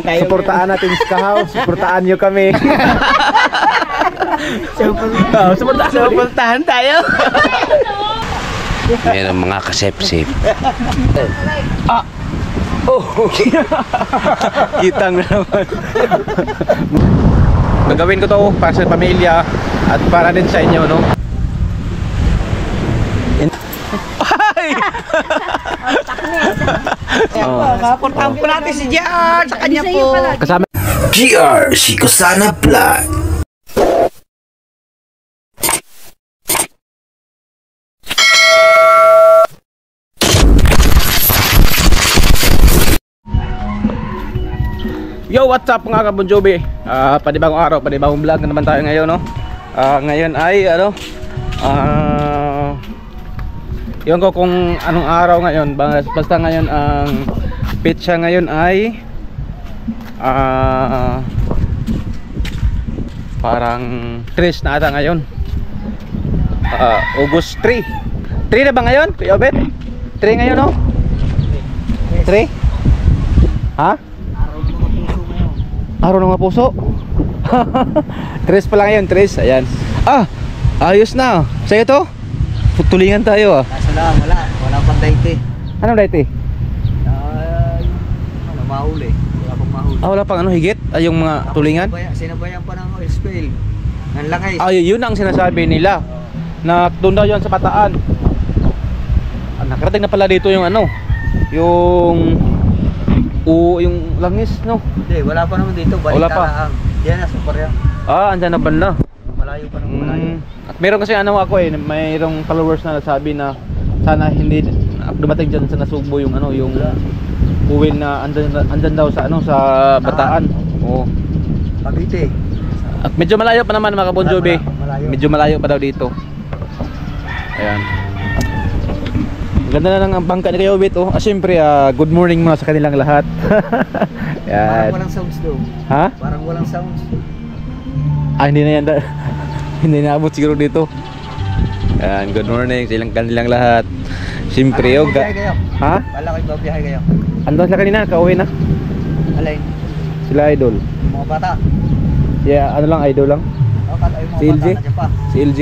Suportaan natin Ska House. Suportaan nyo kami. Suportahan tayo. Meron mga kasep-sep. Kitang naman. Gagawin ko to para sa pamilya at para din sa inyo, no? Kaportahan po natin si Jan sa kanya po. Kasama GR Sikosana Vlog. Yo, what's up mga Bon Jovi? Panibagong araw, panibagong vlog na naman tayo ngayon, no? Ngayon ay ano? Yun ko kung anong araw ngayon. Basta ngayon ang petsa ngayon ay parang 3 na ata ngayon. August 3. 3 na ba ngayon? Kuya Obet? 3 ngayon, no? 3? Ha? Araw ng mga puso. 3 pa lang ngayon, 3. Ayan. Ayos na. Sa'yo to? Tulingan tayo Wala pang daite. Anong daite? Mahuli. Wala pang mahuli. Wala pang ano, higit? Yung mga tulingan? Sinabayan pa ng oil spill. Ang langay. Yun ang sinasabi nila. Na doon daw yun sa Bataan. Nakarating na pala dito yung ano, yung langis, no? Hindi, wala pa naman dito. Wala pa. Yan na, super yan. Andyan na banda. Malayo pa naman, malayo. At meron kasi ano ako mayroong followers na nagsabi na sana hindi dumating dyan sa Nasubo yung ano, yung uwil na andyan daw sa ano, sa Bataan. Oo. Cavite. At medyo malayo pa naman mga Bon Jovi. Medyo malayo pa daw dito. Ayan. Ganda na lang ang bangka ni Kuya Obet, oh. Siyempre, good morning muna sa kanilang lahat. Parang walang sounds daw. Ha? Parang walang sounds. Hindi na yan. Hindi na abot siguro dito. Ayan, good morning sa kanilang lahat. Siyempre, oh. Ha? Wala kayo babiyahe kayo. Andas sila kanina, kauwi na. Alay. Sila idol. Mga bata. Yeah, ano lang, idol lang. Si LG. Si LG.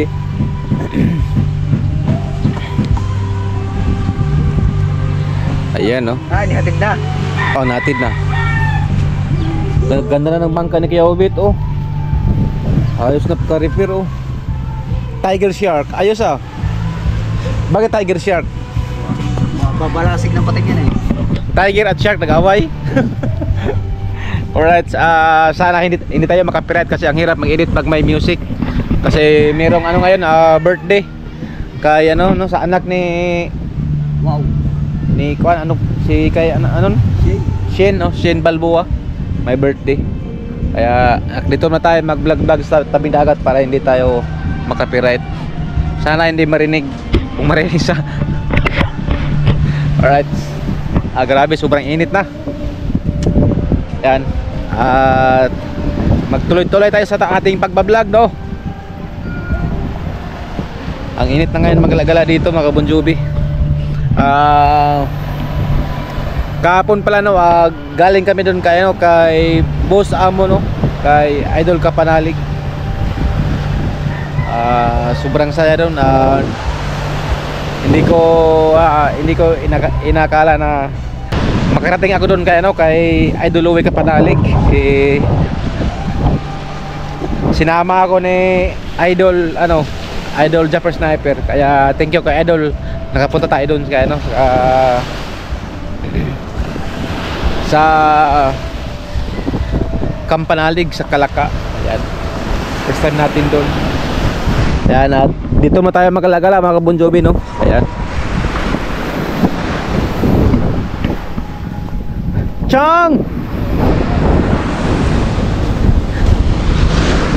Ayan, no? Nihatid na. Natid na. Ganda na ng bangka ni Kuya Obet, oh. Ayos na ka-repair, oh. Tiger Shark, ayos ah. Bakit Tiger Shark? Babalasig ng pating yan eh. Tiger at Shark nag-away. Alright, sana hindi tayo makapiright kasi ang hirap mag-edit pag may music. Kasi merong ano ngayon, birthday. Kay ano, no, sa anak ni ni Kwan, ano, si kay ano, Shane Balboa. May birthday. Kaya dito na tayo mag-vlog sa tabing dagat para hindi tayo makapiright. Sana hindi marinig. Kung marinig sa alright. Grabe, sobrang init na. Yan. At magtuloy-tuloy tayo sa ating pagbablog, no? Ang init na ngayon magalagala dito mga Bon Jovi. Kahapon pala, no, galing kami doon kay ano, kay Boss Amo, no, kay Idol Kapanalig. Sobrang saya doon. Hindi ko inakala na makarating ako doon kay ano, kay Idol Uwe Kapanalig. Sinama ako ni Idol Idol Japper Sniper. Kaya thank you kay Idol, nakapunta tayo doon kay ano, sa Kampanalig sa Kalaka. Ayan, first time natin doon. Ayan, at dito mo tayo magalagala mga Bon Jovi, no? Ayan. Chong!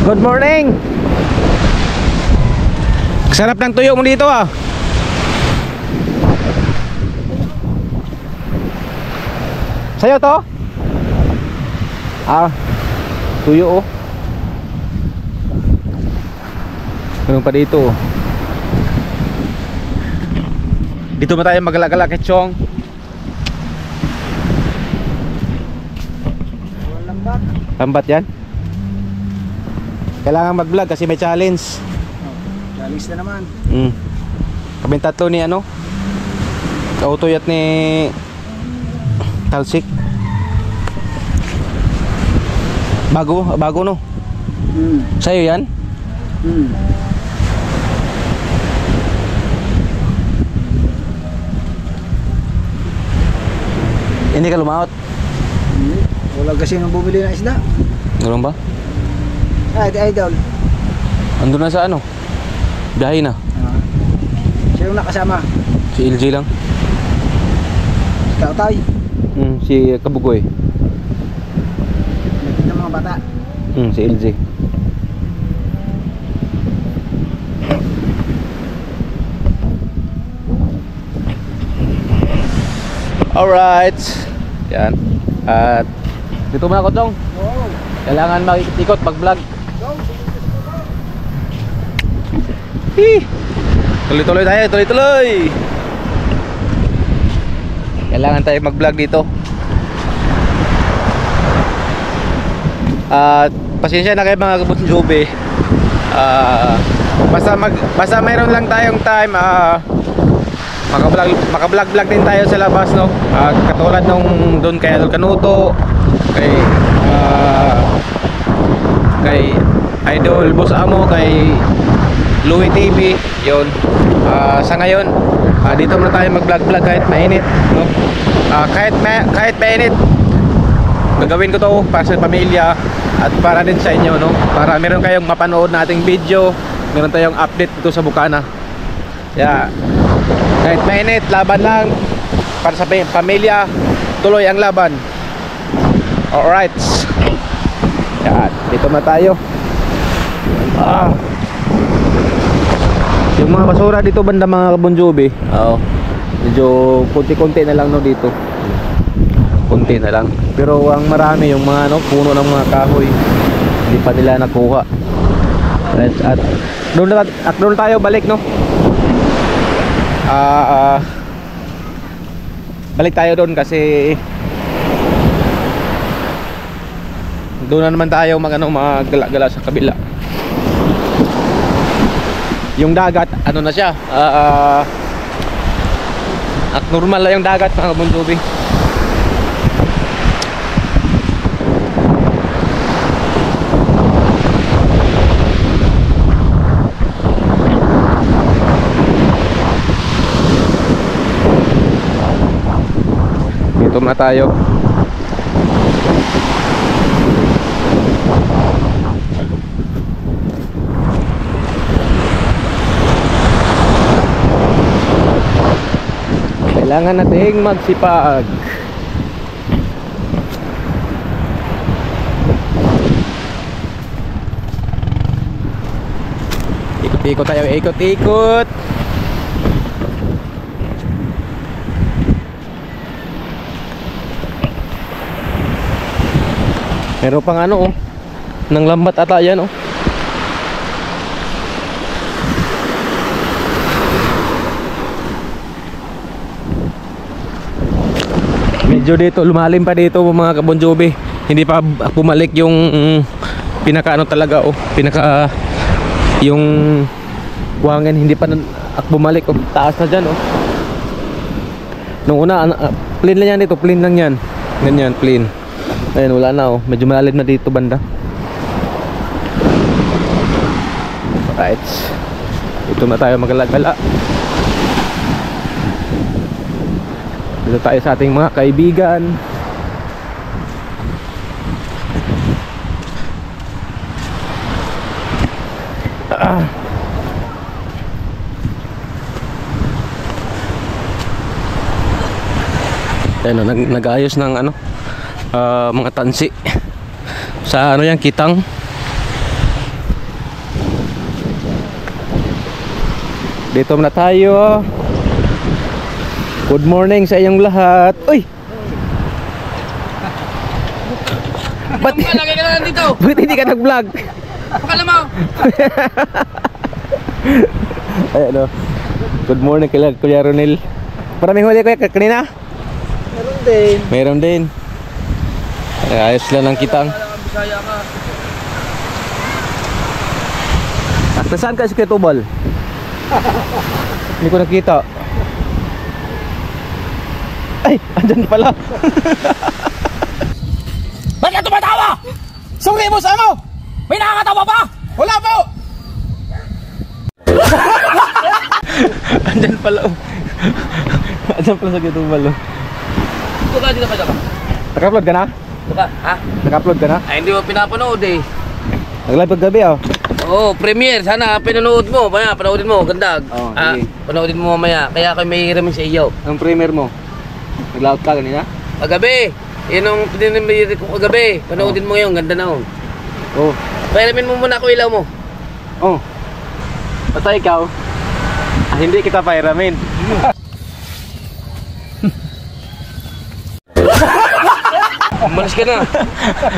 Good morning! Sarap ng tuyo mo dito, ah. Sa'yo to? Tuyo, oh. Ganun pa dito, oh. Dito ba tayo magalagala kay Chong? Lambat yan. Kailangan mag-vlog kasi may challenge. Challenge na naman. Kami tatlo ni ano, Kautoy at ni Talsik. Bago no. Sa'yo yan? Hindi ka lumaot? Wala kasi nang bumili ng isda. Ganoon ba? Ay, idol. Andun na sa ano? Biyahe na. Sino nakasama? Si LJ lang. Ikaw tayo. Si Kabugoy. Ng mga bata. Si LJ. Alright. Yan. At dito muna ako, Tong. Oo. Kailangan makikot mag-vlog. Tuloy-tuloy tayo, tuloy-tuloy. Kailangan tayo mag-vlog dito. At pasensya na kayo mga kabunjobe. Basta mayroon lang tayong time, maka-vlog din tayo sa labas, no? Katulad nung doon kay Idol Canuto, kay Idol Boss Amo, kay Louie TV, yun. Sa ngayon, dito muna tayo mag-vlog kahit mainit, no? Kahit mainit, gagawin ko to para sa pamilya at para din sa inyo, no? Para meron kayong mapanood nating video, meron tayong update dito sa Bukana. Yeah. Kahit mainit, laban lang para sa pamilya, tuloy ang laban. Alright. Yan, dito na tayo. Yung mga basura dito banda mga kabunjobi, medyo kunti-kunti na lang, no, dito. Kunti na lang. Pero ang marami yung mga puno ng mga kahoy, hindi pa nila nakuha. At doon tayo balik, no? Balik tayo doon kasi doon na naman tayo magala-gala sa kabila. Yung dagat, ano na siya, normal lang yung dagat mga kabunjobi. Dito na tayo. Kailangan nating magsipag. Ikot-ikot tayo, ikot-ikot. Meron pang nang lambat ata yan, Medyo dito, lumalim pa dito mga kabunjobi. Hindi pa bumalik yung pinaka talaga, yung buhangin, hindi pa bumalik, taas na dyan, Nung una, plain lang yan dito, plain lang yan. Ganyan, plain. Ayun, wala na, medyo malalim na dito banda. Right. Ito na tayo magala-gala. Dito tayo sa ating mga kaibigan. Ayun, nag-ayos ng mga tansi sa yan, kitang. Dito na tayo. Good morning sa inyong lahat. Uy! Ba't lagay ka na dito? Ba't hindi ka nag-vlog? Pakala mo! Ayan, good morning kay Kuya Ronel. Maraming huli kuya kanina? Meron din. Meron din. Ay, ayos lang ng kitang. At saan ka si Ketubal? Hindi ko nakita. Ay, andyan pala. Ba't ka tumatawa? Sorry mo sa ano? May nakakatawa pa? Wala po! Andyan pala. Andyan pala sa Ketubal. Ito ka, dito ka dyan. Naka-upload ka na? Ito ka, ha? Naka-upload ka na? Ay, hindi mo pinapanood eh. Nag-live paggabi oh. Oo, premiere. Sana pinanood mo. Maya, panoodin mo. Ganda. Oo, sige. Panoodin mo mamaya. Kaya kayo may hiramin sa iyo. Ang premiere mo. Nag-loud ka kanina? Kagabi. Yun ang pinamiri ko kagabi. Panoodin mo ngayon. Ganda na oh. Oo. Pahiramin mo muna ako ilaw mo. Oh. Basta ikaw, hindi kita pairamin. Umalis ka na.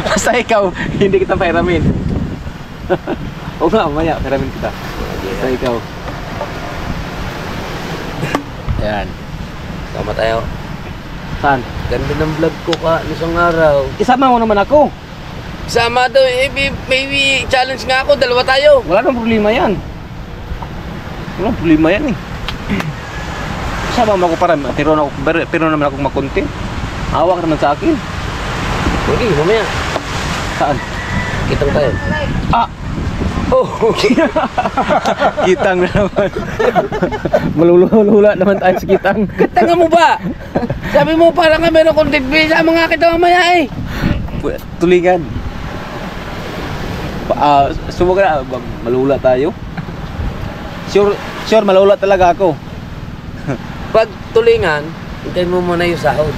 Basta ikaw, hindi kita pairamin. Oo nga, mamaya, pairamin kita. Basta ikaw. Ayan. Tama tayo. Saan? Ganda ng vlog ko ka isang araw. Isama mo naman ako. Sama daw, eh, maybe challenge nga ako, dalawa tayo. Wala nang problema yan. Walang problema yan eh. Isama mo ako para pero naman ako makontent. Awa ka naman sa akin. Okay, mamaya. Saan? Kitang tayo. Ah! Oh, kitang na naman. Malulula naman tayo sa kitang. Tanga mo ba? Sabi mo parang nga meron content ba? Sama nga kita mamaya eh. Tulingan. Sumo ka na, malula tayo. Sure, malula talaga ako. Pag tulingan, hintayin mo muna yung sahod.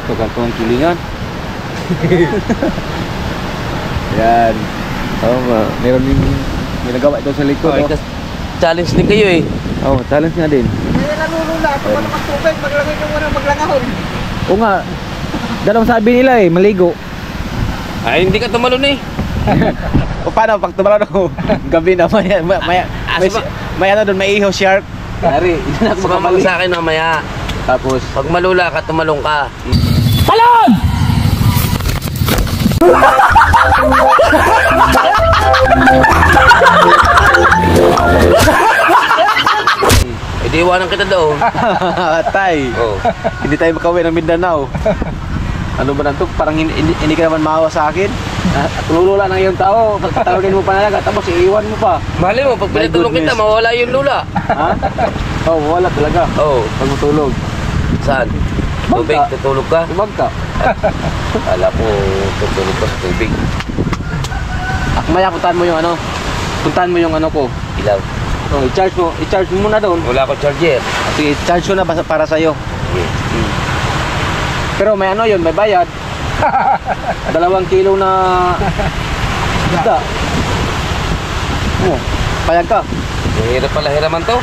Pagkakong tulingan. Yan. Meron din may nagawa ito sa likod. Okay, challenge din kayo eh. Challenge nga din. May nalulula, kung mas tubig, maglagay ka muna maglangahon. Oo nga. Dalawang sabi nila eh, maligo. Ay, hindi ka tumalon eh. O paano pag tumalon ako? Gabi na may ano doon, may iho shark. Dari, hindi na ako Sumama makabalik. sa akin mamaya. Tapos, Pag malula ka, tumalong ka. Idiwanan kita doon. tay. Oh. Hindi tayo makauwi ng Mindanao. Ano ba nanto? Parang hindi ka naman maawa sa akin. Tulula ng iyong tao. Pagkatawagin mo pa na lang, tapos iiwan mo pa. Mali mo, pag My pinatulong kita, goodness. mawala yung lula. Ha? Wala talaga. Oh, Pag matulog. saan? Tubig, Bangka. tutulog ka? Ibag ka. Kala ko, tutulog ka sa tubig. Maya, puntahan mo yung ano. Puntahan mo yung ano ko. Ilaw. I-charge mo muna doon. Wala ko charger. Sige, charge ko na para sa'yo. Pero may ano yun, may bayad. 2 kilo na isda. Payag ka. Mahirap pala hiraman to.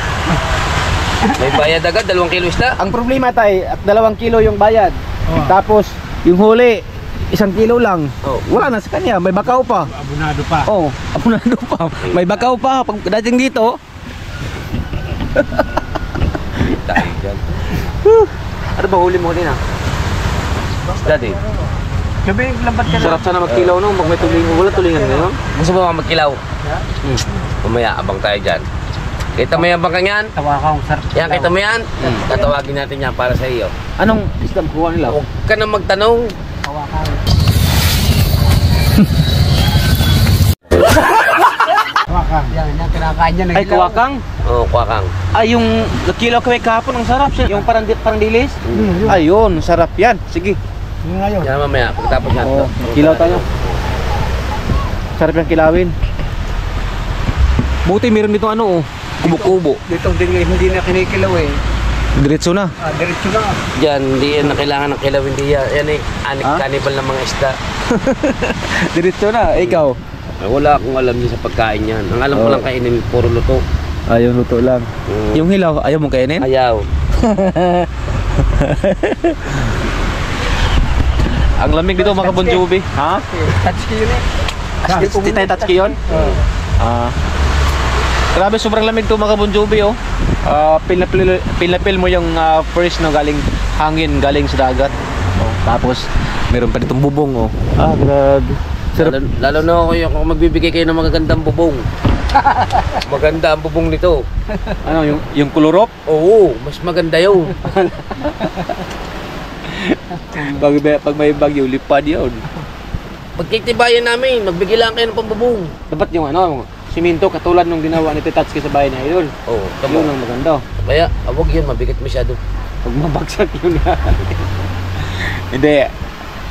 May bayad agad, 2 kilo isda. Ang problema tay, at 2 kilo yung bayad. Tapos, yung huli, 1 kilo lang. Oh. Wala na sa kanya, may bakaw pa. Abunado pa. Oh, abunado pa. May bakaw pa. Pag dating dito, Dahil dyan. ano ba huli mo din ah? Isda din. Gabi, lambat ka na. Sarap sana magkilaw no, mag may tulingan. Wala tulingan ngayon. Gusto mo ba magkilaw? Mamaya, abang tayo dyan. Kita mo yung bangkang yan? Tawa ka, sarap. Yan, kita mo yan? Tatawagin natin yan para sa iyo. Anong isda kuha nila? Huwag ka na magtanong. Tawa ka. Tawa ka. Yan, yan, kinakain niya. Ay, kuwakang. Oo, kwakang. Ay, yung kilaw kami kahapon, ang sarap. Yung parang dilis. Ayun, sarap yan. Sige. Yung ngayon. Yan mamaya, pagkatapos yan. Oh, kilaw tayo. Sarap yung kilawin. Buti meron dito ano oh, kubo-kubo. Dito din hindi na kinikilaw eh. Diretso na. Diretso na. Diyan, hindi yan na kailangan ng kilaw, hindi yan. Yan ay cannibal ng mga isda. Diretso na. Ikaw. Wala akong alam niya sa pagkain yan. Ang alam ko Oh. lang kainin, puro luto. Ayaw luto lang. Yung hilaw, ayaw mong kainin? Ayaw. Ang lamig dito mga Bon Jovi. Ha? Touch ko yun eh. Hindi tayo touch yun? Grabe, sobrang lamig to mga Bon Jovi oh. Pinapil mo yung fresh no, galing hangin, galing sa dagat. Oh, tapos Meron pa ditong bubong, oh. Ah, grabe. Lalo na ako yung kung magbibigay kayo ng magagandang bubong. Maganda ang bubong nito. Ano, yung kulurop? Oo, mas maganda yun. Pag may bagyo, lipad yun. Pagtitibayan namin, magbigay lang kayo ng pambubong. Dapat yung ano, simento katulad nung ginawa ni Tetsuki sa bahay na idol. Oo, Yun ang maganda. Kaya, awag yun, mabigat masyado. Pag mabagsak yun na. Hindi.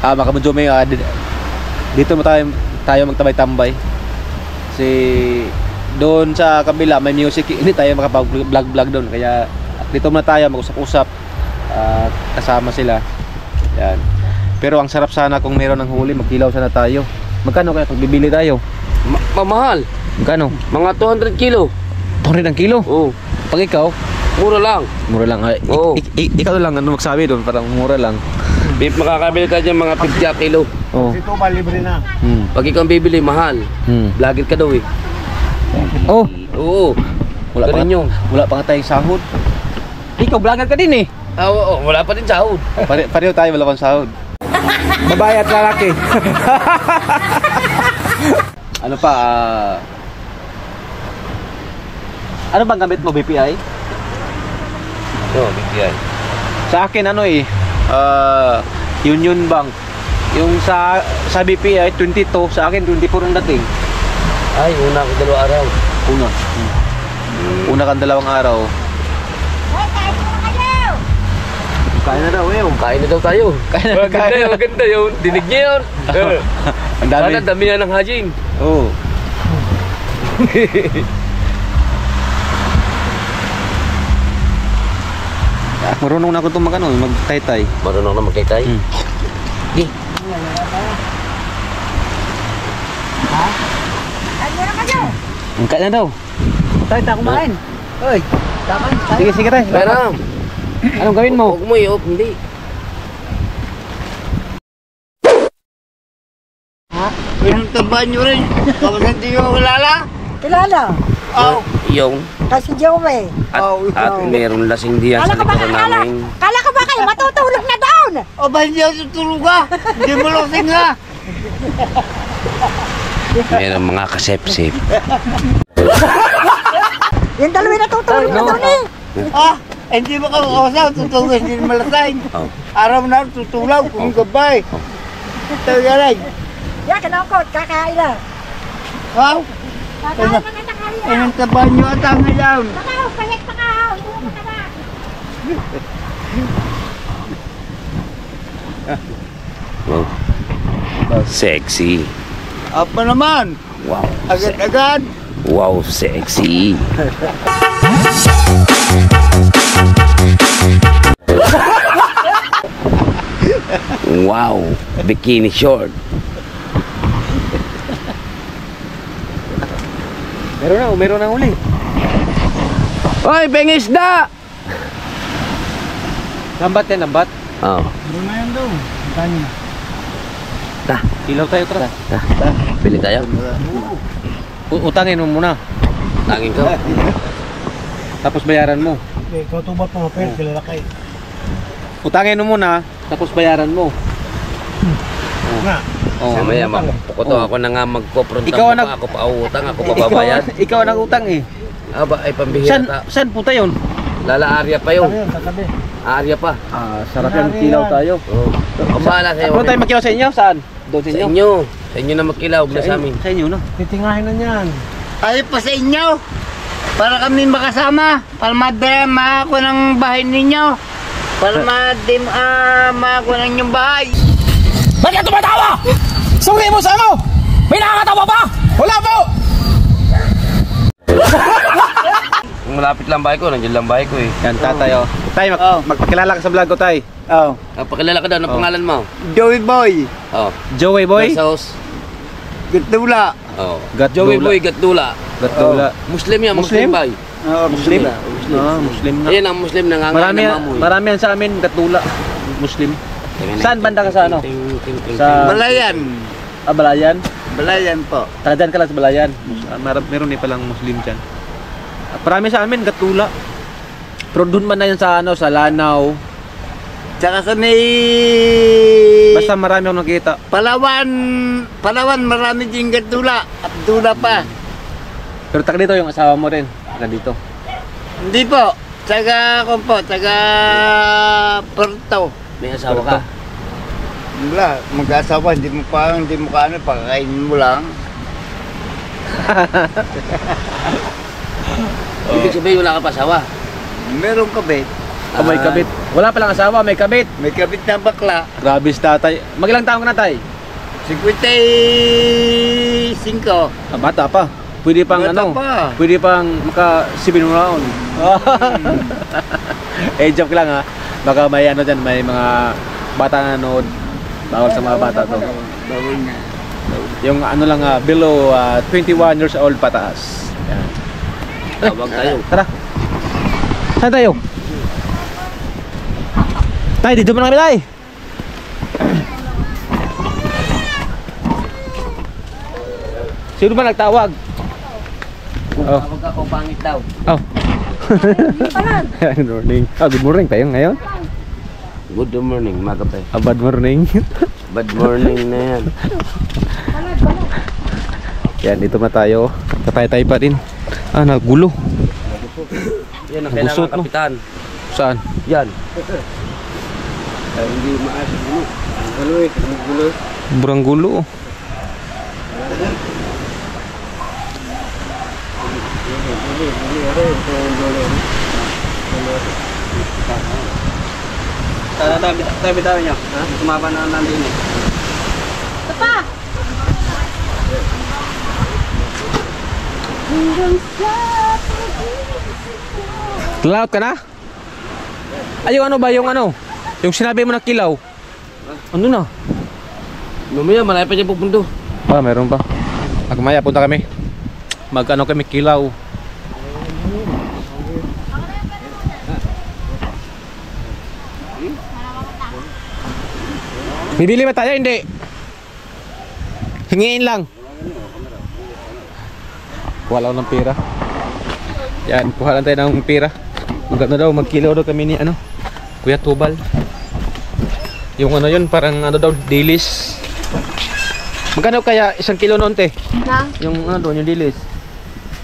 Makamadyo may dito mo tayo magtabay-tambay. Kasi doon sa kabila may music, hindi tayo makapag-vlog doon. Kaya dito muna tayo mag-usap-usap. Kasama sila. Yan. Pero ang sarap sana kung meron ng huli, magkilaw sana tayo. Magkano kaya pag bibili tayo? Mamahal. Magkano? Mga 200 kilo. 200 ang kilo? Oo. Pag ikaw? Mura lang. Mura lang. Oo. Ikaw lang ano magsabi doon, parang mura lang. Beef, makakabili ka dyan mga 50 kilo. Oh. Ito ba, libre na. Pag ikaw ang bibili, mahal. Vlogger ka daw eh. Oh, Oo. wala pa Ganun yun. wala pa nga tayong sahod. Ikaw vlogger ka din eh. Oo, wala pa din sahod. Pareho tayo wala pang sahod. Babae at lalaki. Ano pa? Ano bang gamit mo, BPI? Oo, BPI. Sa akin ano eh, Union Bank. Yung sa BPI 22, sa akin 24 ang dating. Ay, una ako 2 araw. Una. Una kang 2 araw. Kain na daw, eh. Kain na daw tayo. Kain na, maganda kain na. yun, maganda yun. Dinig niya yun. Ang dami. Sana damihan ng hajin. Oo. Marunong na ako itong mag-tay-tay. Marunong na magkaytay. Di. Ang kain na daw. Tayo, tayo kumain. Oy, takan. Sige, sige tayo. Pera. Anong gawin mo? Huwag mo i-off, hindi. Pinuntaban nyo rin. Kapag hindi nyo kilala. Kilala. Oh. Yung. Kasi Joey. At meron lasing diyan sa likuran namin. Kala ka ba kayo matutulog na doon? O ba hindi ako tutulog ka? Hindi mo lasing nga. Meron mga kasep-sep. Yung dalawa natutulog na doon eh. Ah, hindi mo ka makausap. Tutulog hindi malasing. Oh. Araw na tutulaw kung gabay. Tayo galing. Yan, kanokot, kakain na. Wow. Kakain na nga tanghali na. Pinuntaban nyo at ang ngayon. Pakaw, pahit pakaw. Hindi mo na. Sexy. Apa naman? Wow. Agad-agad. Wow, sexy. Wow, bikini short. Meron na uli. Hoy, pengisda! Lambat yan, lambat. Oh. Meron na yan daw. Tanya. Ilaw tayo, tara. Bili tayo. Utangin mo muna. Tangin ko. Tapos bayaran mo. Okay, ikaw tubat mo. Pero kilala kayo. Utangin mo muna, tapos bayaran mo. Nga. Oh. Mamaya, magpukoto ako na nga magkopronta Ikaw mo ang pa. Ako pa utang, ako pa babayad. Ikaw ang nag-utang eh. Aba, ay pambihira ta. Saan punta yun? Lala area pa yun. Sabi, sabi. Area pa. Sarap yan, kilaw tayo. Oh. Ang bahala sa'yo. Punta tayo makilaw sa inyo? Saan? Doon sa Sa inyo? inyo. Sa inyo na magkilaw, na sa amin. Sa inyo, no? Titingahin na niyan. Ay pa sa inyo. Para kami makasama. Para makakuha ng bahay ninyo. Para makakuha ng inyong bahay. Ba't ka tumatawa? Suri mo sa ano? May nakakatawa ba? Wala po! Kung malapit lang bahay ko, nandiyan lang bahay ko eh. Yan, tatay, oh. Tay, magpakilala ka sa vlog ko, tay. Oh. Pakilala ka daw, anong pangalan mo? Joey Boy. Oh. Joey Boy? Sauce. Gutula. Oh. Gatdula. Joey Boy, Gatdula. Gatdula. Muslim yan, Muslim? Muslim bay. Oh, Muslim? Muslim na. Ayan ang Muslim, nangangain ng mamoy. Marami yan sa amin, Gatdula. Muslim. Saan banda ka sa ano? Sa Balayan. Balayan? Balayan po. Taga dyan ka lang sa Balayan. Meron eh palang Muslim dyan. Marami sa amin, Gatdula. Pero doon man na yan sa ano, sa Lanao. Tsaka sa may... Basta marami akong nakita. Palawan, marami din Abdula pa. Pero taga dito yung asawa mo rin. Taga dito. Hindi po. Taga Porto. May asawa ka. Wala, mag-asawa, hindi mo ka pakakainin mo lang. Ibig sabihin wala ka pa asawa. Meron kabit. Oh, may kabit. Wala palang asawa, may kabit. May kabit na bakla. Grabe si tatay. Magilang taong ka na, tay? 55. Ah, bata pa. Pwede pang Bata ano? pa. Pwede pang maka-7 round. Eh, joke lang ha. Baka may ano dyan, may mga bata na nanood. Bawal sa mga bata to. Bawal na. Yung ano lang below 21 years old pataas. Yan. Tawag tayo. Tara. Saan tayo? Tay, dito mo na kami, tay. Sino ba nagtawag? Oh. Tawag ako pangit daw. Oh. Good morning. Good morning tayo ngayon. Good morning, maga pa. Bad morning. Bad morning na yan. Yan, dito na tayo. Tatay-tay pa rin. Nagulo. Yan ang Busot, kailangan no? kapitan. Saan? Yan. Ay, hindi maasig mo. Ano eh, gulo. Burang gulo. Tabi niyo. Ha? Tumaba na namin eh. Papa! Laot ka na? Ay, yung ano ba? Yung ano? Yung sinabi mo na kilaw. Ano na? Mamaya, malaya pa dyan pupundo. Meron pa. Maya, punta kami. Mag-ano kami, kilaw. Bibili ba tayo? Hindi. Hingiin lang. Kuha lang ng pera. Yan, kuha lang tayo ng pera. Maganda daw, magkilaw daw kami ni ano, Kuya Tubal. Yung ano yun, parang ano daw, dilis. Magkano kaya 1 kilo noon, te? Na? Yung ano doon, yung dilis.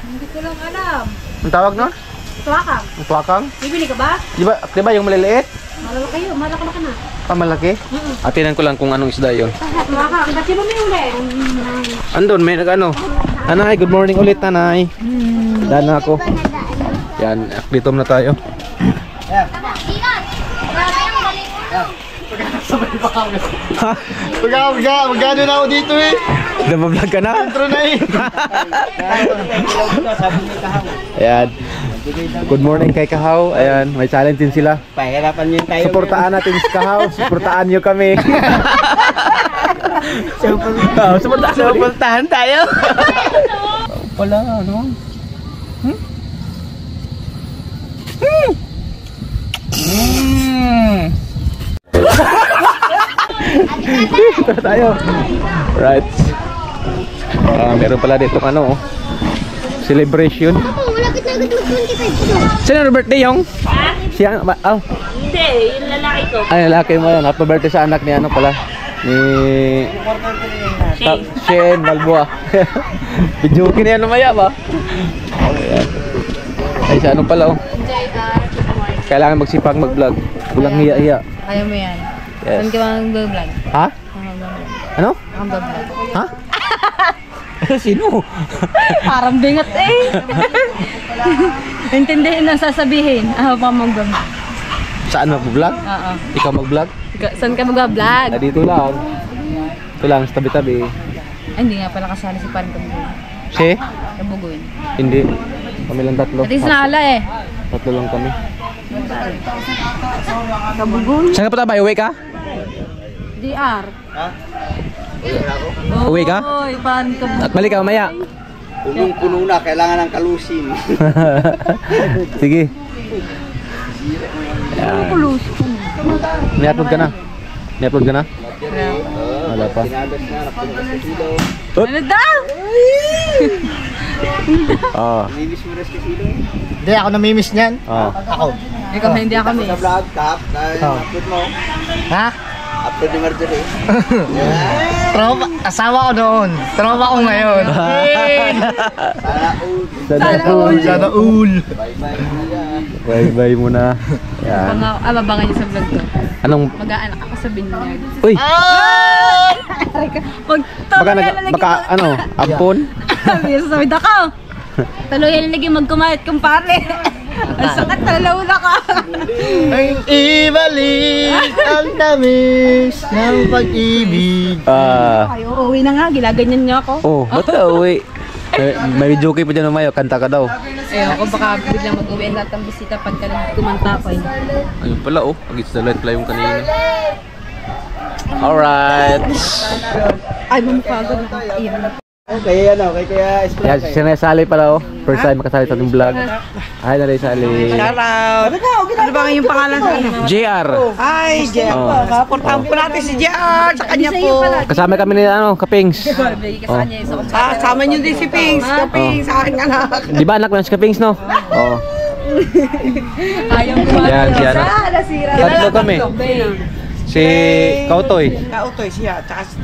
Hindi ko lang alam. Ang tawag no? Tuwakang. Ang tuwakang? Bibili ka ba? Di ba yung maliliit? Malaki yun. Malaki na ka na. Malaki? Atinan ko lang kung anong isda yun. Tuwakang. Ba't sino may uli? Andun, may nag-ano. Nanay, good morning ulit, nanay. Daan na ako. Yan, dito na tayo. Magano na ako dito eh. Namablog ka na? Intro na eh. Ayan. Good morning kay Kahaw. Ayan, may challenge din sila. Pahirapan niyo tayo. Suportaan natin si Kahaw. Suportaan niyo kami. Suportahan tayo. Wala, ano? Ito tayo. Right. Meron pala dito ano, celebration. Malapit na agad mag-25. Sino ang birthday yung? Siya, Hindi, yung lalaki ko. ay lalaki mo yan. Happy birthday sa anak ni ano pala. Ni Shen Balboa. Bijukin na yan lumaya ba? Ayan. Ay sa ano pala oh. Kailangan magsipag mag-vlog. Walang hiya-hiya. Ayaw mo yan. Yes. Saan ka mag-vlog? Ha? Ano? Ang vlog. Ha? Sino? Parang bingat eh. Intindihin ang sasabihin. Ako pa mag-vlog. Saan mag-vlog? Oo. Ikaw mag-vlog? Saan ka mag-vlog? Dito lang. Ito lang, sa tabi-tabi. Ay, hindi nga pala kasali si Parang Kabugoy. Si? Kabugoy. Hindi. Kami lang tatlo. At least naala eh. Tatlo lang kami. Kabugoy? Saan ka pa tayo? Uwi ka? DR. Uwi ka? Oy, Parang Kabugoy. At balik ka mamaya. Punong-puno na, kailangan ng kalusin. Sige. Yan. Ni-upload ka na? Ni-upload ka na? Wala pa. Ano daw? Oo. Hindi, ako namimiss niyan. Oo. Ako. Ikaw hindi ako miss. vlog, tap, upload mo. Ha? Upload ni Marjorie. Tropa, asawa ko noon. Tropa ko ngayon. Sana all. Bye-bye muna. Yan. Abangan niyo sa vlog ko. Anong, Mag-aanak ako sa binyag. uy! Pag Ampon? Sabi ako. Tuluyan lagi magkumayat kumpare. Ang sakit talawla ka. Ang ibalik ang tamis ng pag-ibig. Ay, uuwi na nga. Gilaganyan niyo ako. Oh, ba't tayo uwi? May video kayo pa dyan Mayo, kanta ka daw. Ayoko baka biglang mag-uwi ang lahat ng bisita pagka kumanta ko. Ayun pala oh, against the light pala yung kanina. Alright. Ay, bumukagod na. Iyan. Kaya kaya Yan, sinasali pala oh. First time makasali sa ating vlog. Hi na rin sali. Shoutout! Ano ba yung pangalan sa inyo? JR. Hi, JR. Kaportahan po natin si JR sa kanya po. Kasama kami ni Kapings. Sama niyo din si Pings. Kapings, sa aking anak. Di ba anak mo si Kapings no? Oo. Ayaw kumain. Yan, si ano. Tatlo kami. Si Kautoy. Kautoy siya, tsaka si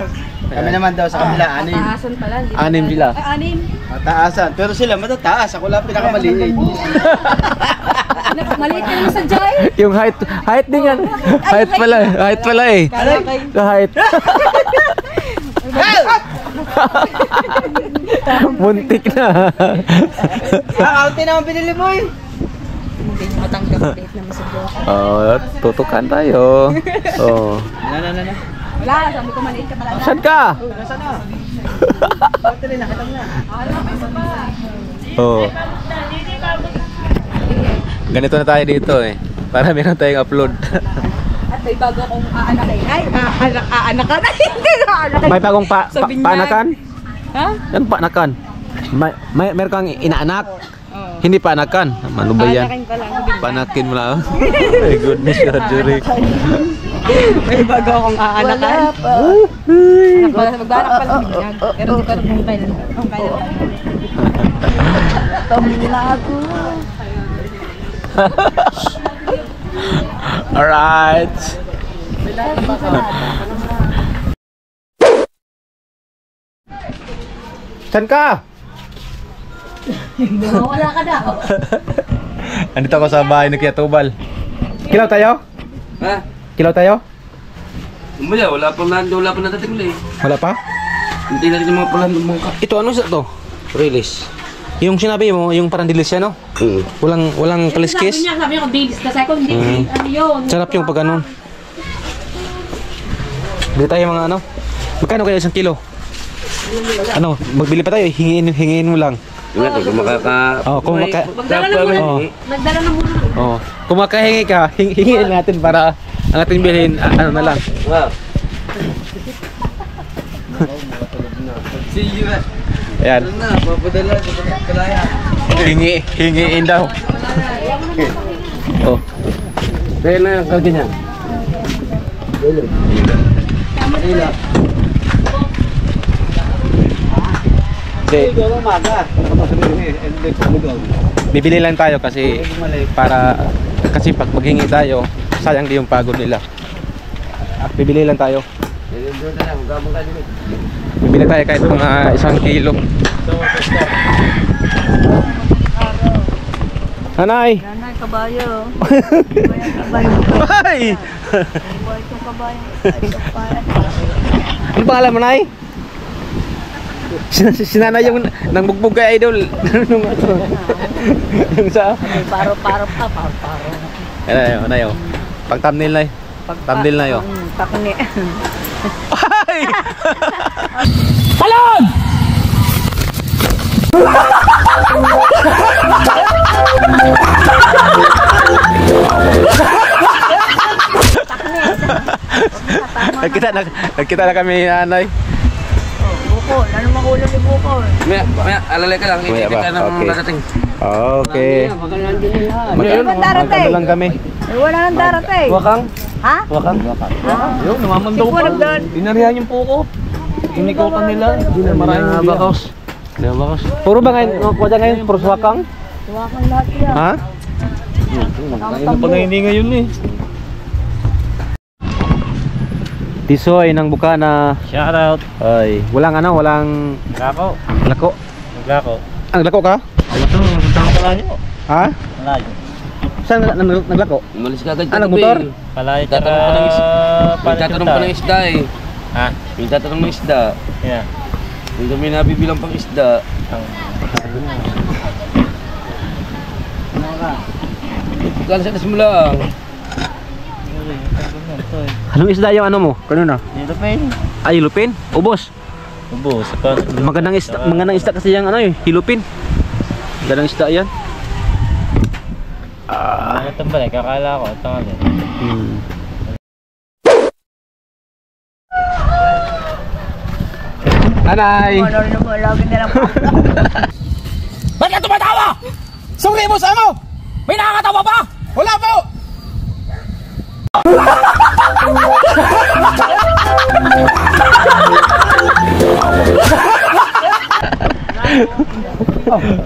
Kami naman daw sa kabila, anim. Mataasan pala. Anim sila. Ay, anim. Mataasan. Pero sila matataas. Ako lang pinakamaliit. Maliit ka naman sa Jai. Yung height din yan. Height pala eh. Sa height. Muntik na. Kaunti naman binili mo eh. Hindi niyo matanggap date naman sa Jai. Oh, tutukan tayo. Oh. Wala, sabi ko maliit ka pala. Saan ka? Oh. Ganito na tayo dito eh. Para meron tayong upload. At may bago akong aanakay. Ay, aanakan. Hindi na aanakay. May bagong paanakan? Ha? Yan paanakan. Meron kang inaanak. Hindi paanakan. Ano ba yan? Aanakin pa lang. Panakin mo lang. My goodness, Marjorie. May bago akong aanakan. Magbanak pala binyag. Pero di ko alam kung kailan. Kung kailan. Tumila ako. Alright. Saan ka? Wala ka daw. Andito ako sa bahay ni Kuya Tubal. Kilaw tayo? Ha? Kilaw tayo? Umaya, wala pa nadating ulit. Wala pa? Hindi natin yung mga palan ng mungka. Ito ano sa to? Release. Yung sinabi mo, yung parang dilis yan, no? Walang kaliskis. Sabi niya, dilis ka. Sabi ko, hindi. Ano yun? Sarap yung pag ganun. Bili tayo mga ano? Magkano kaya isang kilo? Ano, magbili pa tayo, hingin mo lang. Yung natin, kung makaka... Oh, kung maka... Magdala na muna. Oh. Nagdala na muna. Oh, kung makahingi ka, hingin natin para ang ating bilhin, ano na lang. Wow. See you at... Ayan. Ano na, papadala sa kalaya. Hingiin daw. Oh. Kaya na yung kalganyan. Bibili lang tayo kasi pag maghingi tayo, sayang din yung pagod nila. Bibili lang tayo. Bibili tayo kahit mga 1 kilo. Nanay! Nanay, kabayo. Ay! Ano pangalan mo, Nay? Sinanay yung nangbugbog kay Idol. Yung sa... Paro. Ano yun? Pag thumbnail na yun. Thumbnail na yun. Pakuni. Ay! Talon! Nagkita na kami nanay. Bukol. Ano makulang ni Bukol? Maya, alalay ka lang. Maya ba? Ikita ng Okay. darating. Okay. Walang darating. Magkano lang kami. Wala nang darating. Wakang? Ha? Wakang. Yun, namamandaw Hindi ko nagdaan. Dinarihan yung puko. Inikutan nila. Hindi na maraming bakos. Puro ba ngayon? Kuha dyan ngayon? Puro wakang? Wakang lahat yan. Ha? Ano pa na hindi ngayon eh. Tisoy ng Bukana. Shout out. Ay, walang Lako. lako. Lako. Ang lako ka? Ito, malayo. Ha? Malayo. Saan naglako? Umalis ka agad. Nagmotor? Malayo Tatanong pa ng Tatanong pa ng isda eh. Ha? May tatanong ng isda. Yeah. Hindi kami nabibilang pang isda. Kalas mo lang. Anong isda yung ano mo? Kanina? Dito pa yun. Ay, hilupin? Ubos? Ubus. Magandang isda kasi yung ano eh, hilupin. Magandang isda yan. Ano itong balik? Kakala ko. Ito nga din. Anay! Ba't ka tumatawa? Sungri mo sa mo! May nakakatawa pa? Wala po!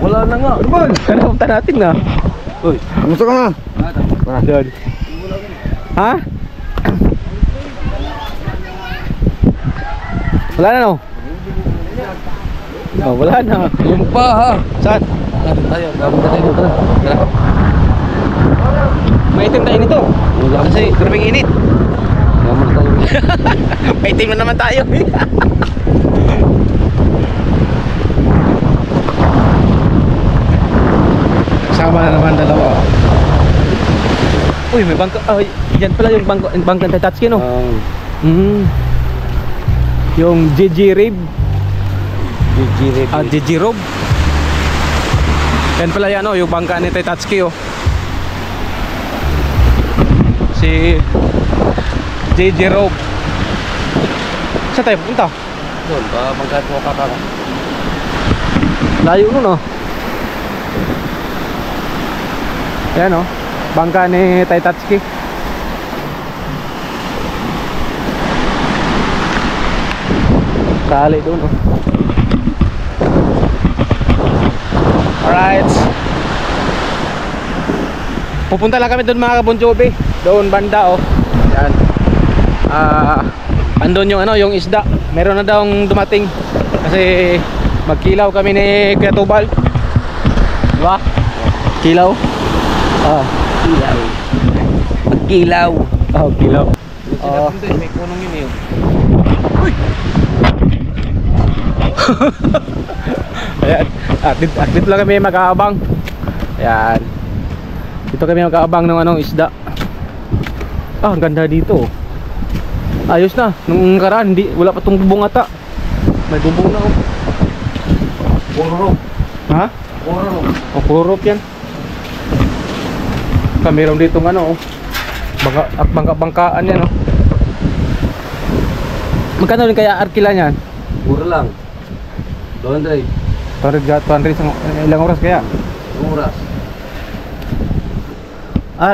Wala na nga. Kanapunta natin na. Uy, gusto ka na? Doon. Ha? Wala na no? Oh, wala na. Yung pa ha. Saan? Natin tayo. Gabon na tayo. Tara. Maitim tayo nito. Kasi grabing init. Gabon na tayo. Maitim na naman tayo. Sama na naman dalawa. Uy, may bangka. Ay, yan pala yung bangka ng Tatsuki no? Yung GG Rib. GG Rob. Yan pala yan oh, yung bangka ni Tatsuki oh. Si GG Rob. Saan tayo pupunta? Doon, bangkat mo kakaka. Layo nun oh. Yan oh, bangka ni Tatsuki. Kali doon oh. Alright. Pupunta lang kami doon mga Bon Jovi. Doon banda oh. Yan. Andun yung ano, yung isda. Meron na daw dumating. Kasi magkilaw kami ni Kuya Tubal. Diba? Kilaw. Kilaw. Pagkilaw. Kilaw. May punong yun eh. Uy! Ayan. At dito lang kami mag-aabang. Ayan. Dito kami mag-aabang ng anong isda. Ang ganda dito. Ayos na. Nung karaan, wala pa itong bubong ata. May bubong na oh. Puro. Ha? Puro. O, puro rope yan. Meron dito ng ano oh. Bangka-bangkaan yan oh. Magkano rin kaya arkila niyan? Puro lang. 200. 200 ilang oras kaya? Oras.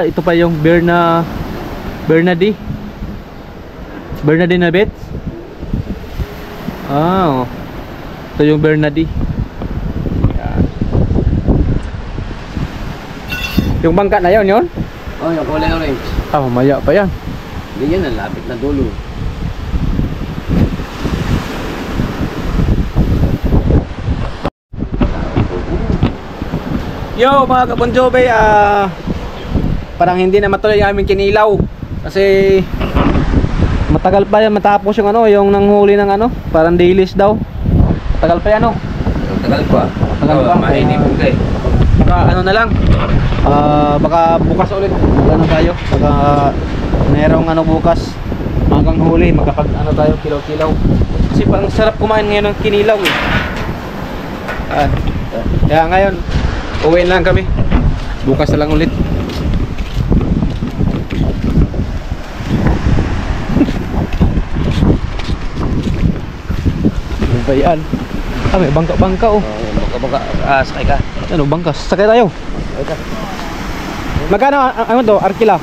Ito pa yung Bernadi na bets? Oh. Ito yung Bernadi. Yan. Yung bangka na yun? Oh, yung kulay orange. Mamaya pa yan. Hindi yan, lapit na dulo. Yo mga Bon Jovi, parang hindi na matuloy yung aming kinilaw kasi matagal pa yan matapos yung ano, yung nanghuli ng ano, parang dailies daw. Matagal pa yan oh. Tagal pa. Tagal pa. Mainip ka eh. Baka ano na lang, baka bukas ulit wala na tayo, baka merong ano bukas hanggang huli magkapag ano tayo, kilaw-kilaw kasi parang sarap kumain ngayon ng kinilaw eh. Kaya ngayon uwi na lang kami, bukas na lang ulit. Ano ba yan? May bangka-bangka oh. Baka sakay ka. Ano bangka? Sakay tayo. Magkano ano to? Arkila?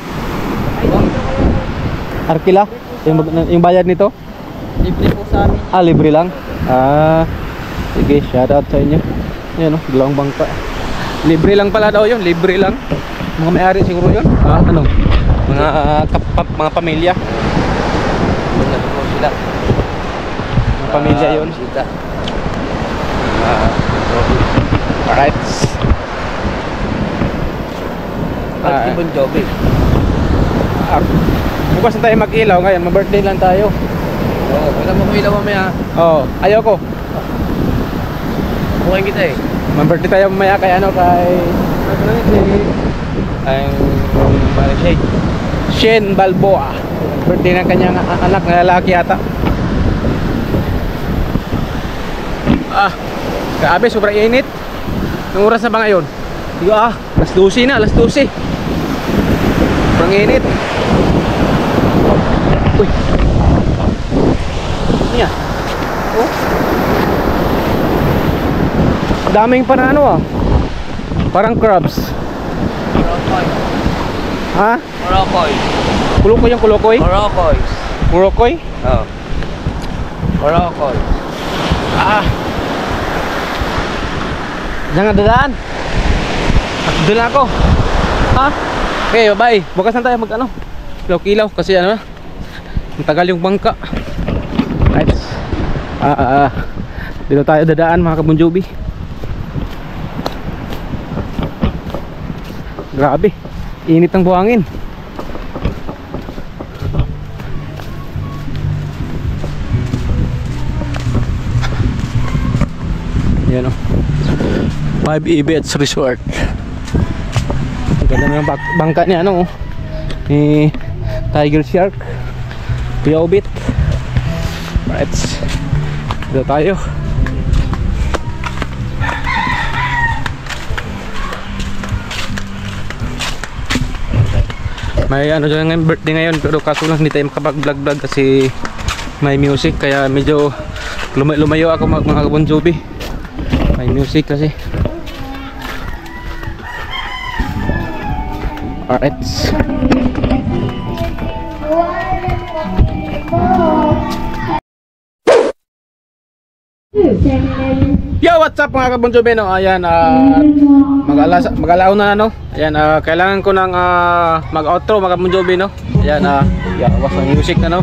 Arkila? Yung bayad nito? Libre po sa amin. Libre lang. Sige, shout out sa inyo. Yan oh, dalawang bangka. Libre lang pala daw yun, libre lang. Mga may-ari siguro yun. Ano? Mga pamilya. Sila. Mga pamilya yun. Bisita. Alright. Pati Bon Jovi. Bukas na tayo mag-ilaw ngayon, ma-birthday lang tayo. Oo, kita mo ilaw mamaya. Oo, ayoko. Bukain kita eh. Ma-birthday tayo mamaya kay ano, kay Shane Balboa. Birthday ng kanyang anak na lalaki yata. Grabe, sobrang init. Anong oras na ba ngayon? Alas 12 na, alas 12. Sobrang init. Uy. Ano yan? Oh. Daming parang ano parang crabs. Morokoy. Ha? Morokoy. Kulukoy yung kulukoy? Morokoy. Kurokoy? Oo. Morokoy. Jangan dadaan. Doon ako. Ha? Okay, bye. Bukas na tayo mag ano. Kilaw-kilaw kasi ano, matagal yung bangka. Right. Dito tayo dadaan mga ka-Bon Jovi. Grabe. Init ng buhangin. Yan o. 5 Beach Resort. Ang ganda na yung bangka ni ano ni Tiger Shark. Kuya Obit. Right. Dito tayo. May ano dyan ngayon, birthday ngayon, pero kaso lang hindi tayo makapag-vlog kasi may music, kaya medyo lumayo ako mga Bon Jovi. May music kasi. Alright. Yo, what's up mga ka-Bon Jovi, no? Ayan, mag-alaw na no. Ayan, kailangan ko nang mag-outro mga ka-Bon Jovi, no. Ayan, was ang music na no.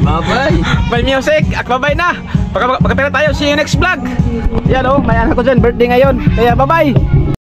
Bye-bye. May music, bye-bye na. Pagkapira tayo, see you next vlog. Ayan, may anak ko dyan, birthday ngayon. Kaya bye-bye.